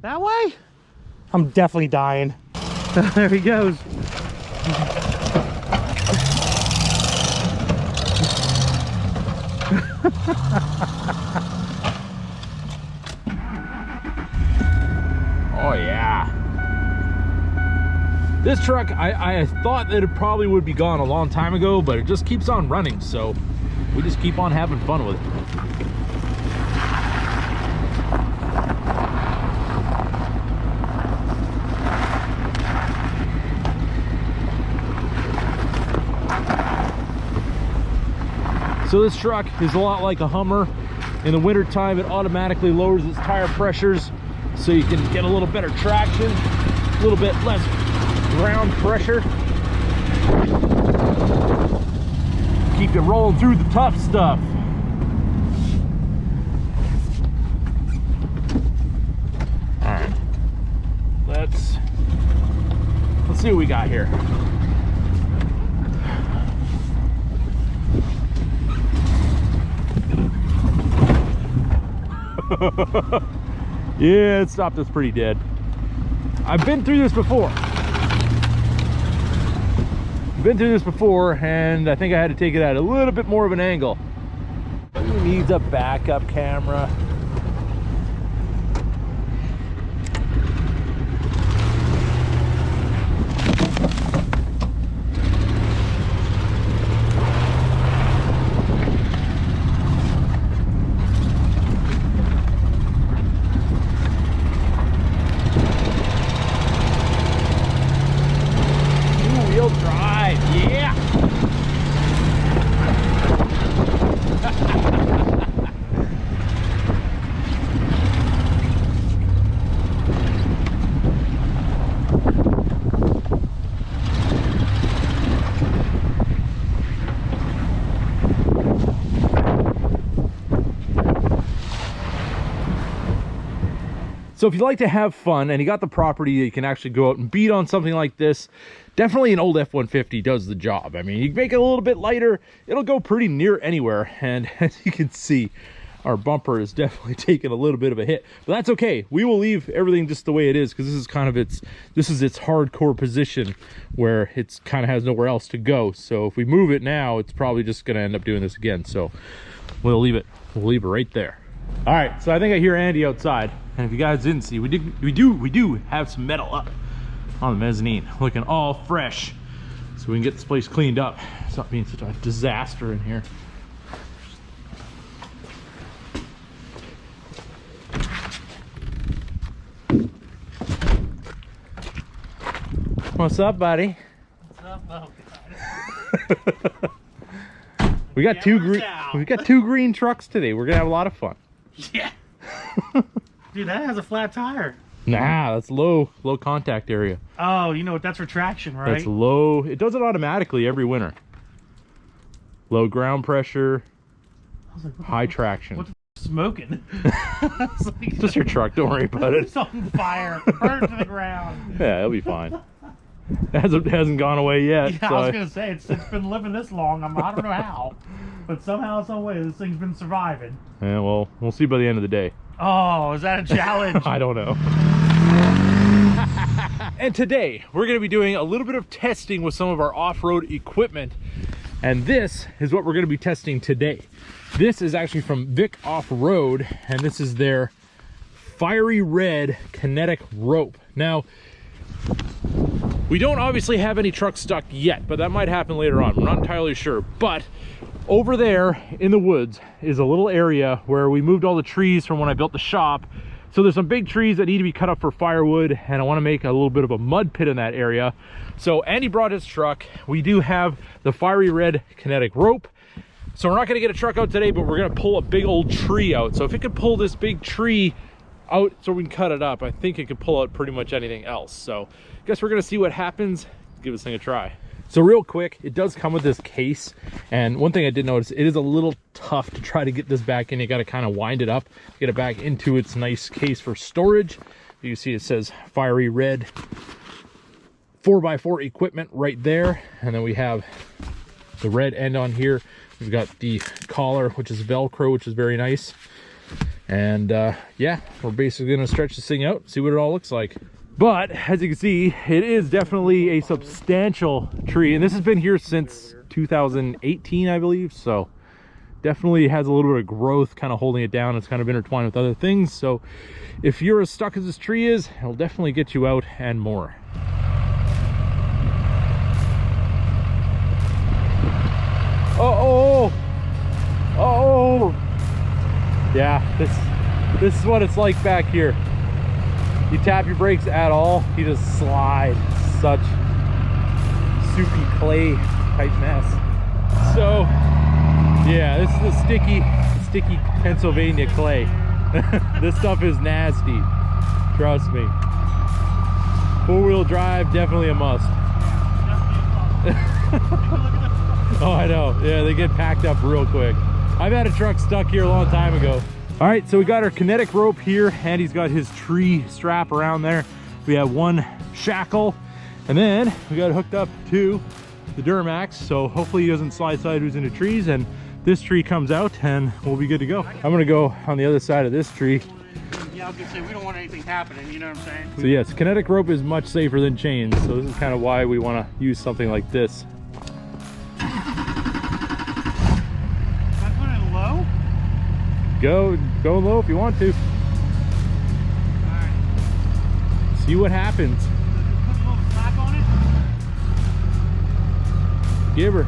That way? I'm definitely dying. There he goes. Oh yeah. This truck, I thought that it probably would be gone a long time ago, but it just keeps on running, so we just keep on having fun with it. So this truck is a lot like a Hummer. In the winter time, it automatically lowers its tire pressures so you can get a little better traction, a little bit less ground pressure. Keep you rolling through the tough stuff. All right, let's see what we got here. Yeah, it stopped us pretty dead. I've been through this before. And I think I had to take it at a little bit more of an angle. It needs a backup camera. So if you like to have fun and you got the property, you can actually go out and beat on something like this. Definitely an old F-150 does the job. I mean, you make it a little bit lighter, it'll go pretty near anywhere. And as you can see, our bumper is definitely taking a little bit of a hit, but that's okay. We will leave everything just the way it is, because this is kind of its hardcore position where it's kind of has nowhere else to go. So if we move it now, it's probably just going to end up doing this again. So we'll leave it right there. All right, so I think I hear Andy outside, and if you guys didn't see, we do have some metal up on the mezzanine, looking all fresh, so we can get this place cleaned up. It's not being such a disaster in here. What's up, buddy? What's up? Oh, God. We got two green trucks today. We're gonna have a lot of fun. Yeah. Dude, that has a flat tire. Nah, that's low contact area. Oh, you know what? That's for traction, right? That's low. It does it automatically every winter. Low ground pressure, like, high traction. What's smoking? It's just your truck. Don't worry about it. It's on fire. Burn to the ground. Yeah, it'll be fine. It hasn't gone away yet. Yeah, so I was gonna say it's been living this long. I don't know how, but somehow, some way, this thing's been surviving. Yeah, well, we'll see by the end of the day. Oh, is that a challenge? I don't know. And today we're going to be doing a little bit of testing with some of our off-road equipment, and this is what we're going to be testing today. This is actually from Vic Off-road, and this is their fiery red kinetic rope. Now, we don't obviously have any trucks stuck yet, but that might happen later on. We're not entirely sure. But over there in the woods is a little area where we moved all the trees from when I built the shop. So there's some big trees that need to be cut up for firewood, and I want to make a little bit of a mud pit in that area. So Andy brought his truck. We do have the fiery red kinetic rope. So we're not going to get a truck out today, but we're going to pull a big old tree out. So if it could pull this big tree out so we can cut it up, I think it could pull out pretty much anything else. So I guess we're going to see what happens. Give this thing a try. So real quick, it does come with this case, and one thing I did notice, it is a little tough to try to get this back in. You got to kind of wind it up, get it back into its nice case for storage. You see it says fiery red 4x4 equipment right there, and then we have the red end on here. We've got the collar, which is Velcro, which is very nice. And yeah, we're basically gonna stretch this thing out, see what it all looks like. But as you can see, it is definitely a substantial tree, and this has been here since 2018, I believe. So definitely has a little bit of growth kind of holding it down. It's kind of intertwined with other things. So if you're as stuck as this tree is, it'll definitely get you out and more. Uh-oh! Uh-oh! Yeah, this is what it's like back here. You tap your brakes at all, you just slide. Such soupy clay type mess. So yeah, this is the sticky Pennsylvania clay. This stuff is nasty, trust me. Four-wheel drive, definitely a must. Oh, I know. Yeah, they get packed up real quick. I've had a truck stuck here a long time ago. All right, so we got our Kinetic rope here. Andy's got his tree strap around there. We have one shackle, and then we got it hooked up to the Duramax, so hopefully he doesn't slide sideways into trees, and this tree comes out and we'll be good to go. I'm gonna go on the other side of this tree. Yeah, I was gonna say, we don't want anything happening, you know what I'm saying? So yes, Kinetic rope is much safer than chains, so this is kind of why we want to use something like this. Go low if you want to. Alright. See what happens. Put a little slack on it. Give her.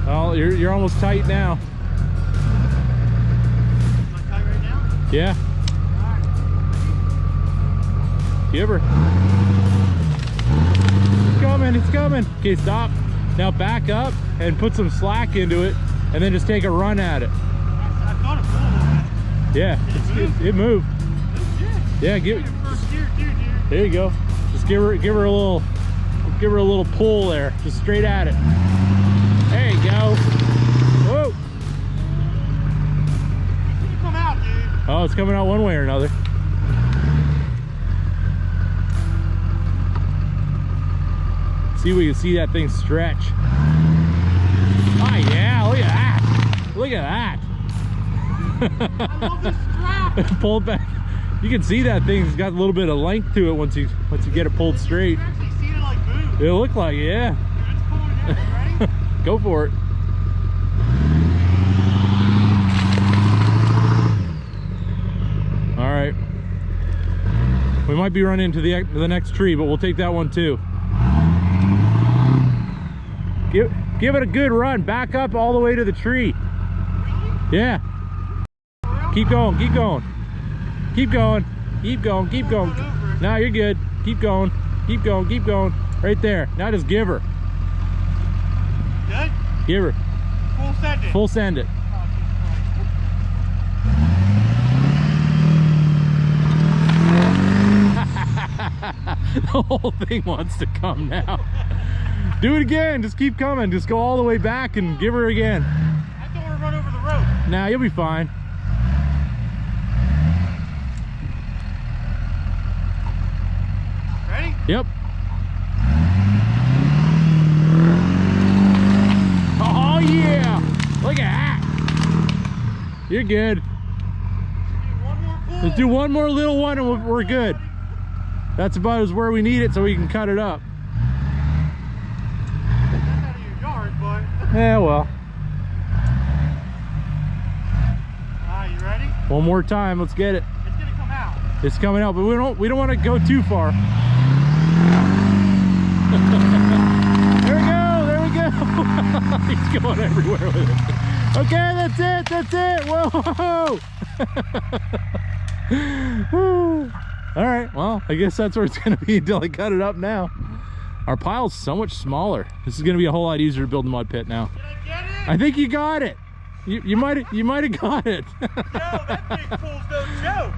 Oh, you're almost tight now. Am I tight right now? Yeah. Alright. Give her. It's coming, it's coming. Okay, stop. Now back up and put some slack into it, and then just take a run at it. I thought it pulled a little bit. Yeah, it moved. Yeah, there you go. Just give her a little pull there, just straight at it. There you go. Whoa. It's gonna come out, dude. Oh, it's coming out one way or another. See, we can see that thing stretch. Oh yeah, look at that. Look at that. I love this strap. Pull it back. You can see that thing's got a little bit of length to it once you get it pulled straight. You actually see it like move. It'll look like it, yeah. Dude, it's pulling it out. Ready? Go for it. All right. We might be running into the next tree, but we'll take that one too. Give it a good run. Back up all the way to the tree. Yeah. Keep going, keep going. Keep going, keep going, keep going. Now you're good. Keep going, keep going, keep going. Right there. Now just give her. Good? Give her. Full send it. Full send it. The whole thing wants to come now. Do it again. Just keep coming. Just go all the way back and give her again. I don't want to run over the road. Nah, you'll be fine. Ready? Yep. Oh yeah! Look at that. You're good. One more pull. Let's do one more little one and we're good. That's about as where we need it so we can cut it up. Out of your yard, but... Yeah, well. You ready? One more time, let's get it. It's gonna come out. It's coming out, but we don't want to go too far. There we go, there we go. He's going everywhere with it. Okay, that's it. Whoa. All right, well, I guess that's where it's gonna be until I cut it up now. Our pile's so much smaller. This is gonna be a whole lot easier to build a mud pit now. Did I get it? I think you got it. You might have got it. No, that thing pulls no joke.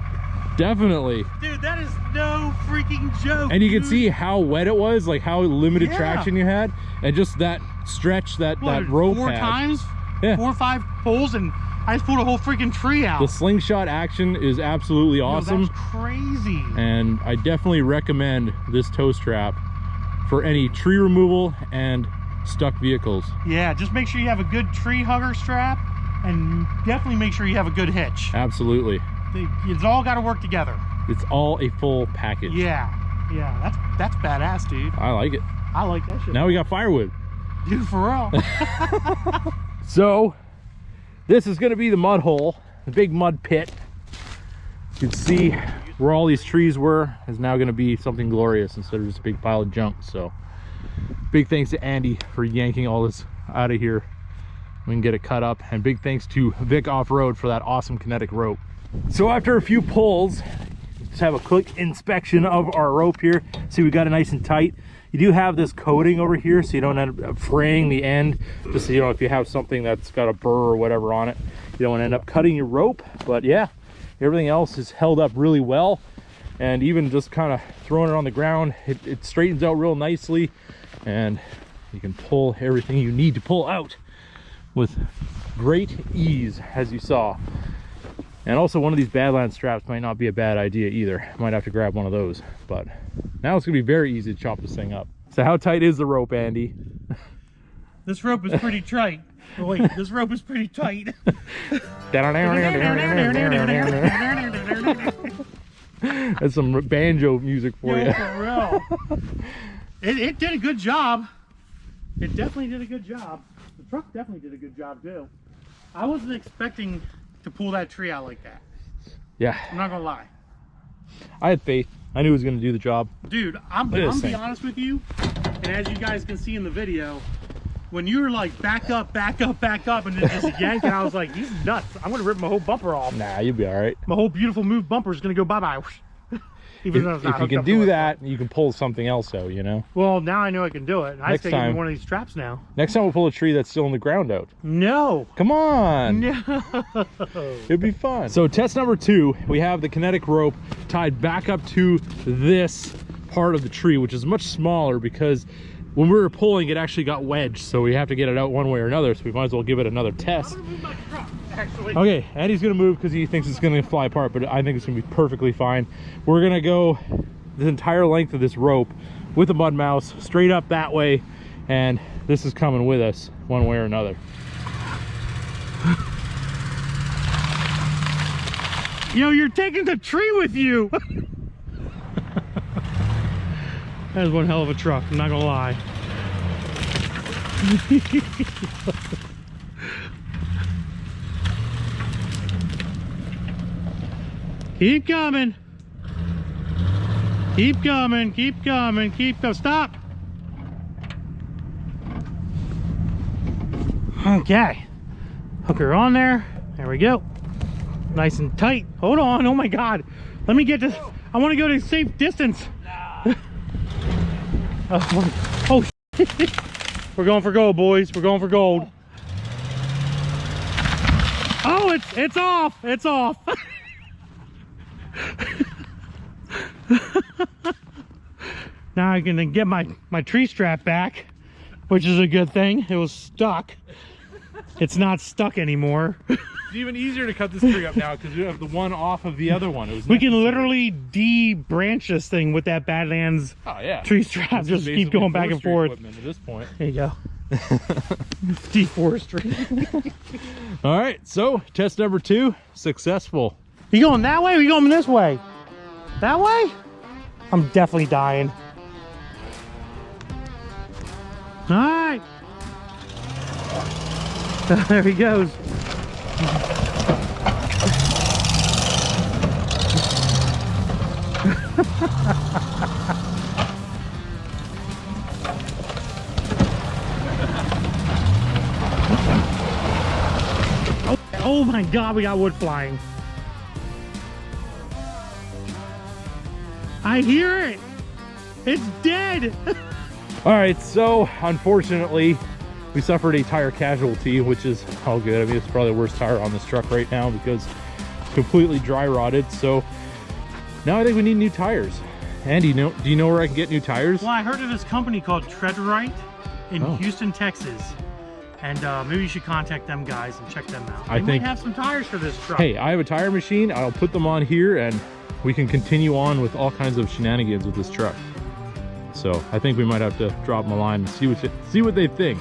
Definitely. Dude, that is no freaking joke. And you can see how wet it was, like how limited Yeah. traction you had, and just that stretch that rope Four had. times? Yeah. 4 or 5 pulls, and I just pulled a whole freaking tree out. The slingshot action is absolutely awesome. No, that's crazy. And I definitely recommend this toe strap for any tree removal and stuck vehicles. Yeah, just make sure you have a good tree hugger strap, and definitely make sure you have a good hitch. Absolutely. It's all got to work together. It's all a full package. Yeah, that's badass, dude. I like it. I like that shit. Now we got firewood. Dude, for real. So this is going to be the mud hole, the big mud pit. You can see where all these trees were is now going to be something glorious instead of just a big pile of junk. So big thanks to Andy for yanking all this out of here. We can get it cut up, and big thanks to Vic Off-road for that awesome Kinetic rope. So after a few pulls, let's have a quick inspection of our rope here. See, we got it nice and tight. You do have this coating over here so you don't end up fraying the end. Just so you know, if you have something that's got a burr or whatever on it, you don't want to end up cutting your rope. But yeah, everything else is held up really well, and even just kind of throwing it on the ground, it straightens out real nicely, and you can pull everything you need to pull out with great ease, as you saw. And also, one of these Badlands straps might not be a bad idea either. Might have to grab one of those, but now it's gonna be very easy to chop this thing up. So how tight is the rope, Andy? This rope is pretty tight. Oh, wait, this rope is pretty tight. That's some banjo music for you. For real. It did a good job. It definitely did a good job. The truck definitely did a good job too. I wasn't expecting to pull that tree out like that. Yeah. I'm not gonna lie. I had faith. I knew it was gonna do the job. Dude, I'm be honest with you, and as you guys can see in the video, when you were like back up, and then just yanking, I was like, he's nuts. I'm gonna rip my whole bumper off. Nah, you'll be all right. My whole beautiful move bumper is gonna go bye-bye. Even though it's not if you can do that, you can pull something else out, you know? Well, now I know I can do it. I Next take time, one of these straps now. Next time we'll pull a tree that's still in the ground out. No. Come on. No. It'd be fun. So test number 2, we have the Kinetic rope tied back up to this part of the tree, which is much smaller because when we were pulling, it actually got wedged. So we have to get it out one way or another. So we might as well give it another test. I'm gonna move my truck, actually. Okay, Andy's gonna move because he thinks it's gonna fly apart, but I think it's gonna be perfectly fine. We're gonna go the entire length of this rope with a mud mouse straight up that way, and this is coming with us one way or another. Yo, you're taking the tree with you. That is one hell of a truck, I'm not gonna lie. Keep coming. Keep coming, keep coming, keep coming. Stop. Okay. Hook her on there. There we go. Nice and tight. Hold on. Oh my God. Let me get this. I want to go to a safe distance. Oh, shit. We're going for gold, boys. We're going for gold. Oh, it's off. It's off. Now I can get my tree strap back, which is a good thing. It was stuck. It's not stuck anymore. It's even easier to cut this tree up now because we have the one off of the other one. We can literally de-branch this thing with that Badlands tree strap. Just keep going back and forth. At this point. There you go. Deforestry. All right, so test number 2, successful. You going that way or you going this way? That way? I'm definitely dying. All right. There he goes. Oh my God, we got wood flying. I hear it. It's dead. All right, so unfortunately, we suffered a tire casualty, which is all good. I mean, it's probably the worst tire on this truck right now because it's completely dry rotted. So now I think we need new tires. Andy, do you know where I can get new tires? Well, I heard of this company called Treadwright in Houston, Texas. And maybe you should contact them guys and check them out. They might have some tires for this truck. Hey, I have a tire machine. I'll put them on here and we can continue on with all kinds of shenanigans with this truck. So I think we might have to drop them a line and see what they think.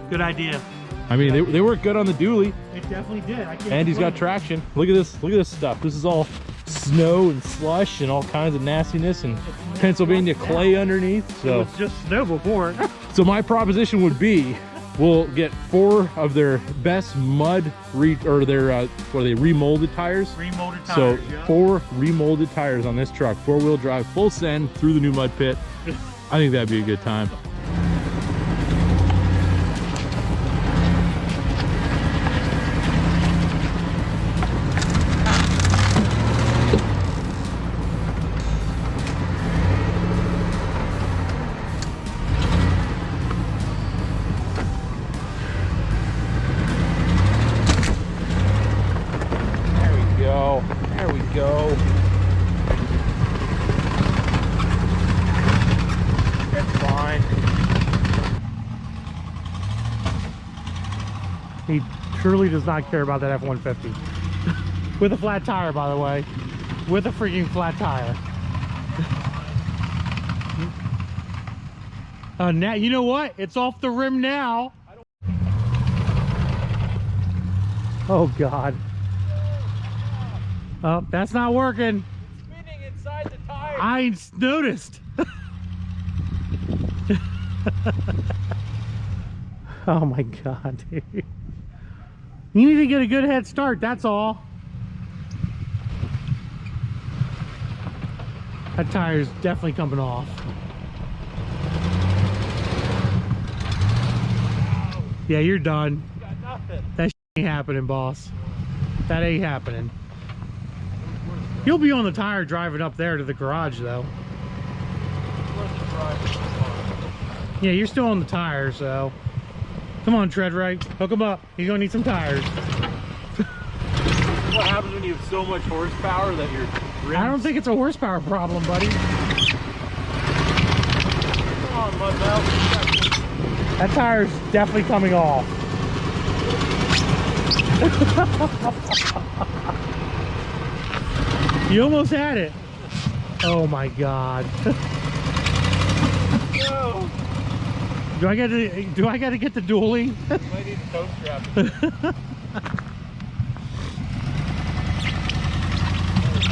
Good idea. I mean, they work good on the dually. It definitely did. And he's got traction. Look at this stuff. This is all snow and slush and all kinds of nastiness and Pennsylvania clay underneath. So it was just snow before. So my proposition would be, we'll get 4 of their best mud remolded tires. Remolded tires. So yeah. 4 remolded tires on this truck, 4-wheel drive, full send through the new mud pit. I think that'd be a good time. He truly does not care about that F-150. With a flat tire, by the way. With a freaking flat tire. Now, you know what? It's off the rim now. Oh, God. Oh, that's not working. It's spinning inside the tire. I noticed. Oh, my God, dude. You need to get a good head start, that's all. That tire's definitely coming off. Yeah, you're done. Got nothing. That ain't happening, boss. That ain't happening. You'll be on the tire driving up there to the garage, though. Yeah, you're still on the tire, so... Come on, tread right. Hook him up. He's gonna need some tires. What happens when you have so much horsepower that you're... I don't think it's a horsepower problem, buddy. Come on, Mudmouth. That tire's definitely coming off. You almost had it. Oh my God. No. Do I got to get the dually? Might need a toe strap.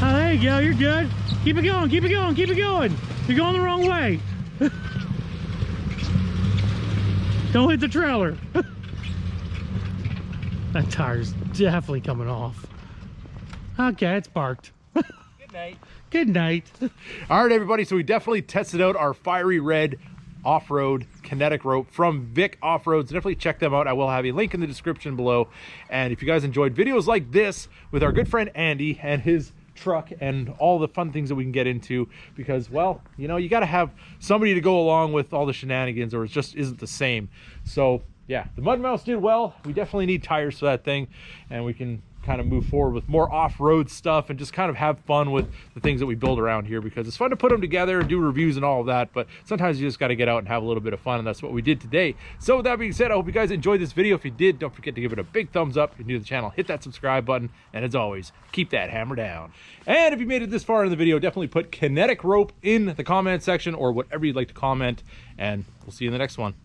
Oh, there you go. You're good. Keep it going. Keep it going. Keep it going. You're going the wrong way. Don't hit the trailer. That tire's definitely coming off. Okay, it's parked. Good night. Good night. All right, everybody. So we definitely tested out our fiery red off-road kinetic rope from Vic Off-road, so definitely check them out. I will have a link in the description below. And if you guys enjoyed videos like this with our good friend Andy and his truck and all the fun things that we can get into, because, well, you know, you got to have somebody to go along with all the shenanigans, or it just isn't the same. So yeah, the Mud Mouse did well. We definitely need tires for that thing, and we can kind of move forward with more off-road stuff and just kind of have fun with the things that we build around here, because it's fun to put them together and do reviews and all of that, but sometimes you just got to get out and have a little bit of fun, and that's what we did today. So with that being said, I hope you guys enjoyed this video. If you did, don't forget to give it a big thumbs up. If you're new to the channel, hit that subscribe button, and as always, keep that hammer down. And if you made it this far in the video, definitely put kinetic rope in the comment section or whatever you'd like to comment, and we'll see you in the next one.